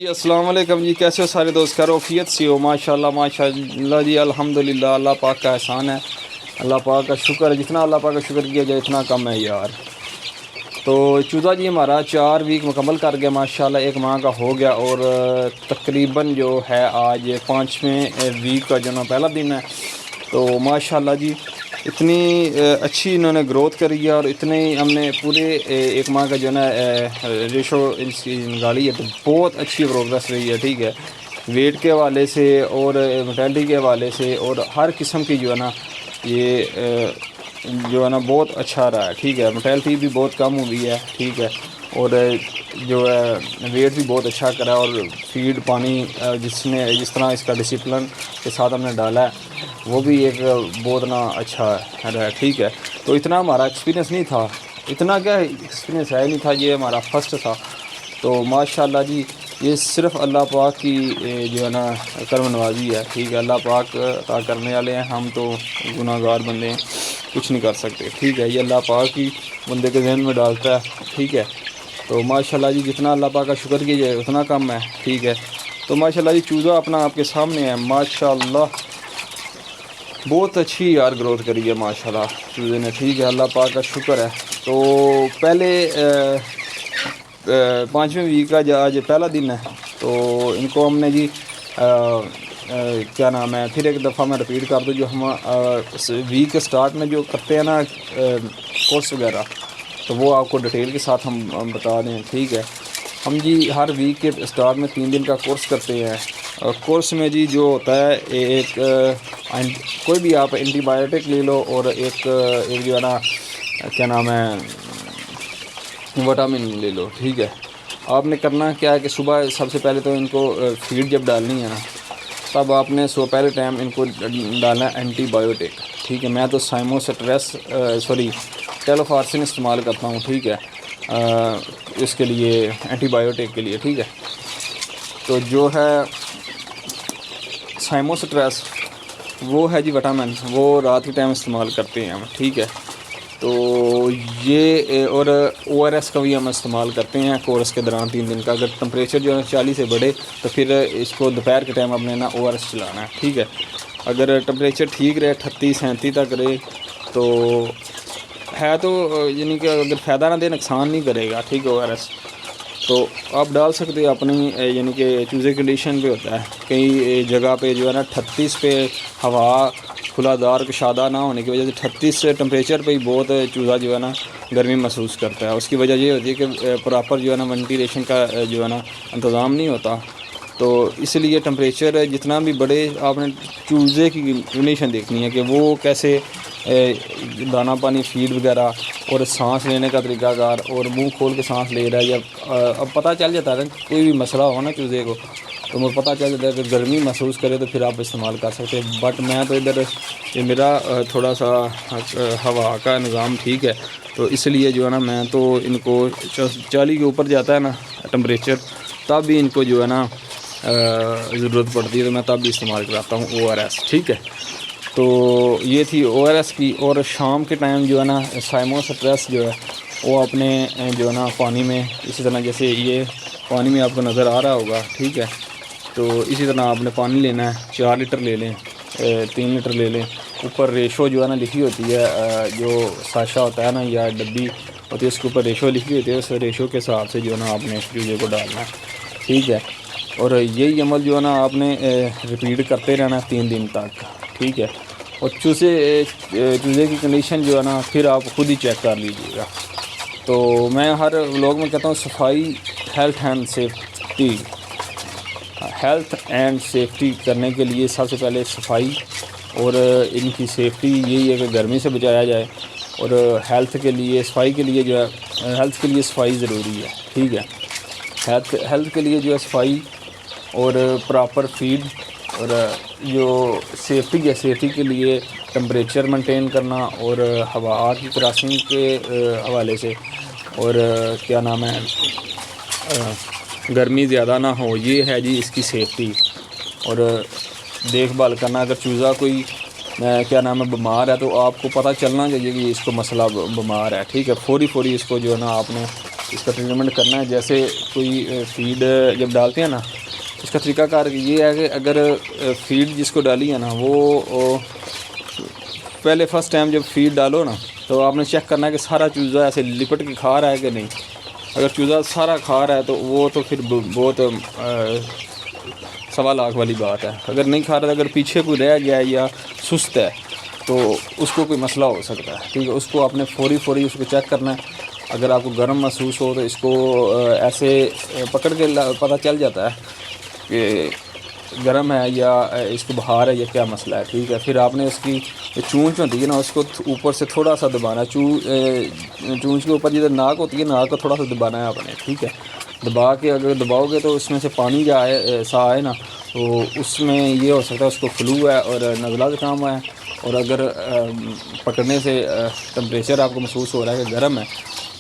جی السلام علیکم جی، کیسے ہو سارے دوست؟ خیریت سے ہو؟ ماشاءاللہ جی، الحمدللہ، اللہ پاک کا احسان ہے، اللہ پاک کا شکر ہے۔ جتنا اللہ پاک کا شکر کیا جائے اتنا کم ہے یار۔ تو چوزا جی ہمارا 4 ویک مکمل کر گیا ماشاءاللہ، 1 ماہ کا ہو گیا، اور تقریباً جو ہے آج 5ویں ویک کا جو نا پہلا دن ہے۔ تو ماشاءاللہ جی اتنی اچھی انہوں نے گروتھ کری ہے، اور اتنے ہم نے پورے 1 ماہ کا جو ہے نا ریشو اس کی نکالی ہے، تو بہت اچھی پروگریس رہی ہے، ٹھیک ہے، ویٹ کے حوالے سے اور موٹیلٹی کے حوالے سے، اور ہر قسم کی جو ہے نا یہ جو ہے نا بہت اچھا رہا ہے، ٹھیک ہے۔ موٹیلٹی بھی بہت کم ہوئی ہے، ٹھیک ہے، اور جو ہے ویٹ بھی بہت اچھا کرا ہے، اور فیڈ پانی جس طرح اس کا ڈسپلن کے ساتھ ہم نے ڈالا ہے وہ بھی ایک بہت نا اچھا ہے، ٹھیک ہے۔ تو اتنا ہمارا ایکسپیرینس نہیں تھا، اتنا کیا ایکسپیرینس ہے نہیں تھا، یہ ہمارا فرسٹ تھا۔ تو ماشاءاللہ جی یہ صرف اللہ پاک کی جو ہے نا کرم نوازی ہے، ٹھیک ہے، اللہ پاک عطا کرنے والے ہیں، ہم تو گناہ گار بندے ہیں، کچھ نہیں کر سکتے، ٹھیک ہے، یہ اللہ پاک ہی بندے کے ذہن میں ڈالتا ہے، ٹھیک ہے۔ تو ماشاءاللہ جی جتنا اللہ پاک کا شکر کیا جائے اتنا کم ہے، ٹھیک ہے۔ تو ماشاءاللہ جی چوزا اپنا آپ کے سامنے ہے، ماشاءاللہ بہت اچھی یار گروتھ کری ہے ماشاءاللہ چوزے نے، ٹھیک ہے، اللہ پاک کا شکر ہے۔ تو پہلے 5ویں ویک کا آج پہلا دن ہے، تو ان کو ہم نے جی کیا نام ہے، پھر ایک دفعہ میں رپیٹ کر دوں، جو ہم ویک کے سٹارٹ میں جو کرتے ہیں نا کورس وغیرہ، تو وہ آپ کو ڈیٹیل کے ساتھ ہم بتا دیں، ٹھیک ہے۔ ہم جی ہر ویک کے سٹارٹ میں 3 دن کا کورس کرتے ہیں، کورس میں جی جو ہوتا ہے ایک کوئی بھی آپ اینٹی بایوٹک لے لو، اور ایک جو ہے نا کیا نام ہے وٹامن لے لو، ٹھیک ہے۔ آپ نے کرنا کیا ہے کہ صبح سب سے پہلے تو ان کو فیڈ جب ڈالنی ہے نا، تب آپ نے پہلے ٹائم ان کو ڈالنا ہے اینٹی بایوٹک، ٹھیک ہے۔ میں تو ٹیلوفارسن استعمال کرتا ہوں، ٹھیک ہے، اس کے لیے اینٹی بایوٹک کے لیے، ٹھیک ہے۔ تو جو ہے سائموسٹریس وہ ہے جی وٹامن، وہ رات کے ٹائم استعمال کرتے ہیں ہم، ٹھیک ہے۔ تو یہ اور او آر ایس کا بھی ہم استعمال کرتے ہیں کورس کے دوران 3 دن کا۔ اگر ٹمپریچر جو ہے 40 سے بڑھے تو پھر اس کو دوپہر کے ٹائم اپنے نا او آر ایس چلانا ہے، ٹھیک ہے۔ اگر ٹمپریچر ٹھیک رہے 38-37 تک رہے تو ہے، تو یعنی کہ اگر فائدہ نہ دے نقصان نہیں کرے گا، ٹھیک ہے، او آر ایس تو آپ ڈال سکتے ہو اپنی، یعنی کہ چوزے کنڈیشن پہ ہوتا ہے، کئی جگہ پہ جو ہے نا 38 پہ ہوا کھلا دار کشادہ نہ ہونے کی وجہ سے 38 سے ٹمپریچر پہ ہی بہت چوزا جو ہے نا گرمی محسوس کرتا ہے۔ اس کی وجہ یہ ہوتی ہے کہ پراپر جو ہے نا وینٹیلیشن کا جو ہے نا انتظام نہیں ہوتا، تو اس لیے ٹمپریچر جتنا بھی بڑھے آپ نے چوزے کی کنڈیشن دیکھنی ہے کہ وہ کیسے دانہ پانی فیڈ وغیرہ اور سانس لینے کا طریقہ کار، اور منہ کھول کے سانس لے رہا ہے، یا اب پتہ چل جاتا ہے کوئی بھی مسئلہ ہو نا چوزے کو، تو مجھے پتہ چل جاتا ہے کہ گرمی محسوس کرے تو پھر آپ استعمال کر سکتے ہیں۔ بٹ میں تو ادھر یہ میرا تھوڑا سا ہوا کا نظام ٹھیک ہے، تو اس لیے جو ہے نا میں تو ان کو 40 کے اوپر جاتا ہے نا ٹمپریچر، تب بھی ان کو جو ہے نا ضرورت پڑتی ہے، تو میں تب بھی استعمال کراتا ہوں او آر ایس، ٹھیک ہے۔ تو یہ تھی او آر ایس کی۔ اور شام کے ٹائم جو ہے نا سائموسٹریس جو ہے وہ اپنے جو ہے نا پانی میں اسی طرح، جیسے یہ پانی میں آپ کو نظر آ رہا ہوگا، ٹھیک ہے، تو اسی طرح آپ نے پانی لینا ہے، 4 لیٹر لے لیں، 3 لیٹر لے لیں، اوپر ریشو جو ہے نا لکھی ہوتی ہے، جو ساشا ہوتا ہے نا یا ڈبی ہوتی ہے اس کے اوپر ریشو لکھی ہوتی ہے، اس ریشو کے حساب سے جو ہے نا آپ نے چوزے کو ڈالنا ہے، ٹھیک ہے۔ اور یہی عمل جو ہے نا آپ نے ریپیٹ کرتے رہنا 3 دن تک، ٹھیک ہے۔ اور چوزے کی کنڈیشن جو ہے نا پھر آپ خود ہی چیک کر لیجیے گا۔ تو میں ہر لوگ میں کہتا ہوں صفائی، ہیلتھ اینڈ سیفٹی کرنے کے لیے سب سے پہلے صفائی اور ان کی سیفٹی یہی ہے کہ گرمی سے بچایا جائے، اور ہیلتھ کے لیے صفائی کے لیے جو ہے ہیلتھ کے لیے صفائی ضروری ہے، ٹھیک ہے۔ ہیلتھ کے لیے جو ہے صفائی اور پراپر فیڈ، اور جو سیفٹی ہے سیفٹی کے لیے ٹمپریچر مینٹین کرنا، اور ہوا کی کراسنگ کے حوالے سے، اور کیا نام ہے گرمی زیادہ نہ ہو، یہ ہے جی اس کی سیفٹی، اور دیکھ بھال کرنا۔ اگر چوزا کوئی کیا نام ہے بیمار ہے تو آپ کو پتہ چلنا چاہیے کہ اس کو مسئلہ بیمار ہے، ٹھیک ہے، فوری اس کو جو ہے نا آپ نے اس کا ٹریٹمنٹ کرنا ہے. جیسے کوئی فیڈ جب ڈالتے ہیں نا، اس کا طریقہ کار یہ ہے کہ اگر فیڈ جس کو ڈالی ہے نا، وہ پہلے فرسٹ ٹائم جب فیڈ ڈالو نا، تو آپ نے چیک کرنا ہے کہ سارا چوزا ایسے لپٹ کے کھا رہا ہے کہ نہیں. اگر چوزا سارا کھا رہا ہے تو وہ تو پھر بہت 1.25 لاکھ والی بات ہے. اگر نہیں کھا رہا ہے، اگر پیچھے کوئی رہ گیا ہے یا سست ہے تو اس کو کوئی مسئلہ ہو سکتا ہے. ٹھیک ہے، اس کو آپ نے فوری اس کو چیک کرنا ہے. اگر آپ کو گرم محسوس ہو تو اس کو ایسے پکڑ کے پتہ چل جاتا ہے کہ گرم ہے یا اس کو بخار ہے یا کیا مسئلہ ہے. ٹھیک ہے، پھر آپ نے اس کی چونچ ہوتی ہے نا، اس کو اوپر سے تھوڑا سا دبانا. چونچ کے اوپر جدھر ناک ہوتی ہے، ناک کو تھوڑا سا دبانا ہے آپ نے. ٹھیک ہے، دبا کے اگر دباؤ گے تو اس میں سے پانی سا آئے نا، تو اس میں یہ ہو سکتا ہے اس کو فلو ہے اور نزلہ زکام ہے. اور اگر پکڑنے سے ٹمپریچر آپ کو محسوس ہو رہا ہے کہ گرم ہے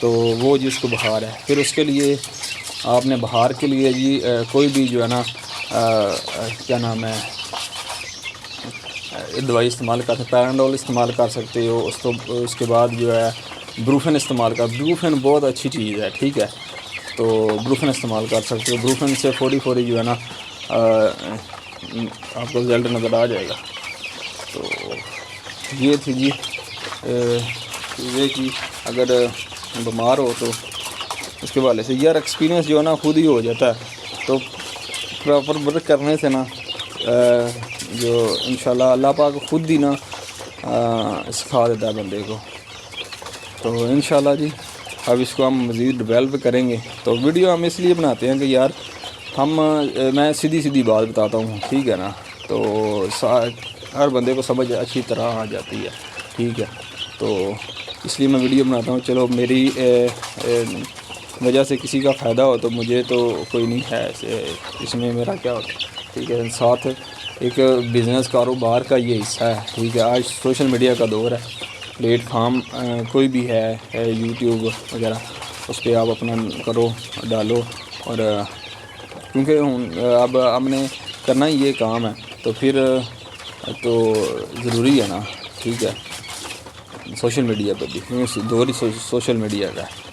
تو وہ جی اس کو بخار ہے. پھر اس کے لیے آپ نے بخار کے لیے جی کوئی بھی جو ہے نا کیا نام ہے دوائی استعمال کر سکتے، پیرانڈول استعمال کر سکتے ہو. اس کے بعد جو ہے بروفن استعمال بروفن بہت اچھی چیز ہے. ٹھیک ہے، تو بروفن استعمال کر سکتے ہو. بروفن سے فوری جو ہے نا آپ کو رزلٹ نظر آ جائے گا. تو یہ تھی جی چیزیں کہ اگر بیمار ہو تو اس کے حوالے سے یار ایکسپیرینس جو ہے نا خود ہی ہو جاتا ہے. تو پراپر ورک کرنے سے نا جو انشاءاللہ اللہ پاک خود ہی نا سکھا دیتا ہے بندے کو. تو انشاءاللہ جی اب اس کو ہم مزید ڈیولپ کریں گے. تو ویڈیو ہم اس لیے بناتے ہیں کہ یار میں سیدھی بات بتاتا ہوں. ٹھیک ہے نا، تو ہر بندے کو سمجھ اچھی طرح آ جاتی ہے. ٹھیک ہے، تو اس لیے میں ویڈیو بناتا ہوں. چلو میری وجہ سے کسی کا فائدہ ہو تو مجھے تو کوئی نہیں ہے اس میں میرا کیا ہوتا ہے. ٹھیک ہے، ساتھ ایک بزنس کاروبار کا یہ حصہ ہے. ٹھیک ہے، آج سوشل میڈیا کا دور ہے. پلیٹ فارم کوئی بھی ہے یوٹیوب وغیرہ، اس پہ آپ اپنا کرو، ڈالو. اور کیونکہ اب ہم نے کرنا ہی یہ کام ہے تو پھر تو ضروری ہے نا. ٹھیک ہے، سوشل میڈیا پہ بھی دور ہی سوشل میڈیا کا ہے.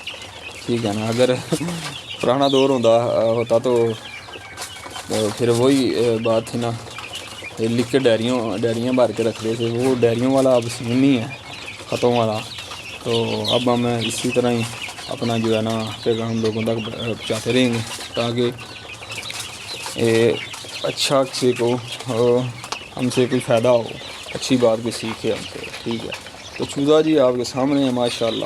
ٹھیک ہے نا، اگر پرانا دور ہوتا تو پھر وہی بات تھی نا، لکھ کے ڈائریاں بھر کے رکھتے تھے. وہ ڈائریوں والا اب سین نہیں ہے، ختم والا. تو اب ہم اسی طرح ہی اپنا جو ہے نا پیغام لوگوں تک پہنچاتے رہیں گے تاکہ اچھا کسی کو ہم سے کوئی فائدہ ہو، اچھی بات بھی سیکھے ہم سے. ٹھیک ہے، تو چوزا جی آپ کے سامنے ہے ماشاءاللہ.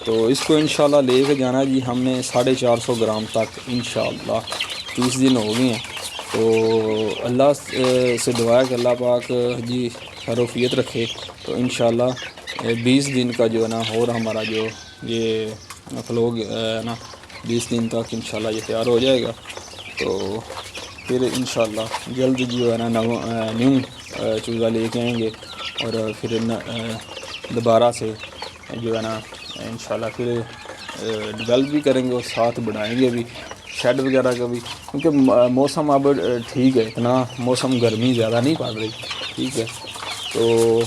تو اس کو انشاءاللہ لے کے جانا جی ہم نے 450 گرام تک انشاءاللہ. 30 دن ہو گئے ہیں. تو اللہ سے دعا ہے کہ اللہ پاک جی خیروفیت رکھے. تو انشاءاللہ 20 دن کا جو ہے نا، اور ہمارا جو یہ فلوگ ہے نا 20 دن تک انشاءاللہ یہ تیار ہو جائے گا. تو پھر انشاءاللہ جلد جو ہے نا نیو چوزا لے کے آئیں گے. اور پھر دوبارہ سے جو ہے نا انشاءاللہ پھر ڈیولپ بھی کریں گے اور ساتھ بڑھائیں گے بھی شیڈ وغیرہ کا بھی. کیونکہ موسم اب ٹھیک ہے، اتنا موسم گرمی زیادہ نہیں پڑ رہی. ٹھیک ہے، تو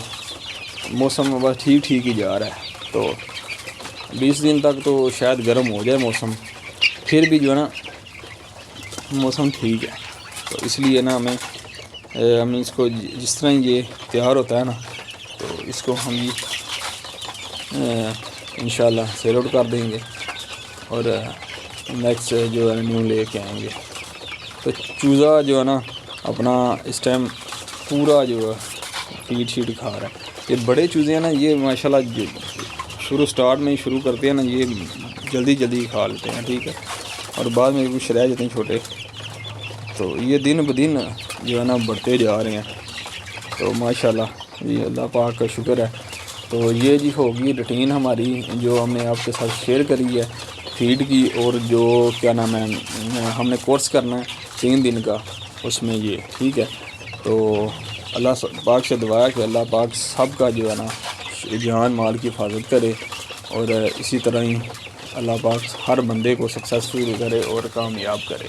موسم بس ٹھیک ہی جا رہا ہے. تو 20 دن تک تو شاید گرم ہو جائے موسم، پھر بھی جو ہے نا موسم ٹھیک ہے. تو اس لیے نا ہم اس کو جس طرح یہ تیار ہوتا ہے نا، تو اس کو ہم انشاءاللہ سیل آؤٹ کر دیں گے اور نیکسٹ جو ہے نیو لے کے آئیں گے. تو چوزا جو ہے نا اپنا اس ٹائم پورا جو ہے فیڈ شیڈ کھا رہا ہے. یہ بڑے چوزے ہیں نا، یہ ماشاءاللہ سٹارٹ میں ہی شروع کرتے ہیں نا، یہ جلدی کھا لیتے ہیں. ٹھیک ہے، اور بعد میں کچھ رہ جاتے ہیں چھوٹے. تو یہ دن بدن جو ہے نا بڑھتے جا رہے ہیں. تو ماشاءاللہ یہ اللہ پاک کا شکر ہے. تو یہ جی ہوگی روٹین ہماری جو ہم نے آپ کے ساتھ شیئر کری ہے فیڈ کی. اور جو کیا نام ہے ہم نے کورس کرنا ہے 3 دن کا، اس میں یہ. ٹھیک ہے، تو اللہ پاک سے دعا ہے کہ اللہ پاک سب کا جو ہے نا جان مال کی حفاظت کرے. اور اسی طرح ہی اللہ پاک ہر بندے کو سکسیسفل کرے اور کامیاب کرے.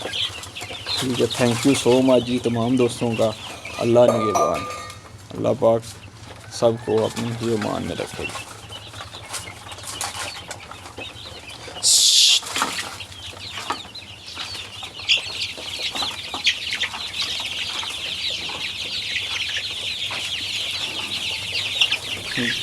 ٹھیک ہے، تھینک یو سو مچ جی تمام دوستوں کا. اللہ نگہبان، اللہ پاک سب کو اپنی ہی امان میں رکھے. ٹھیک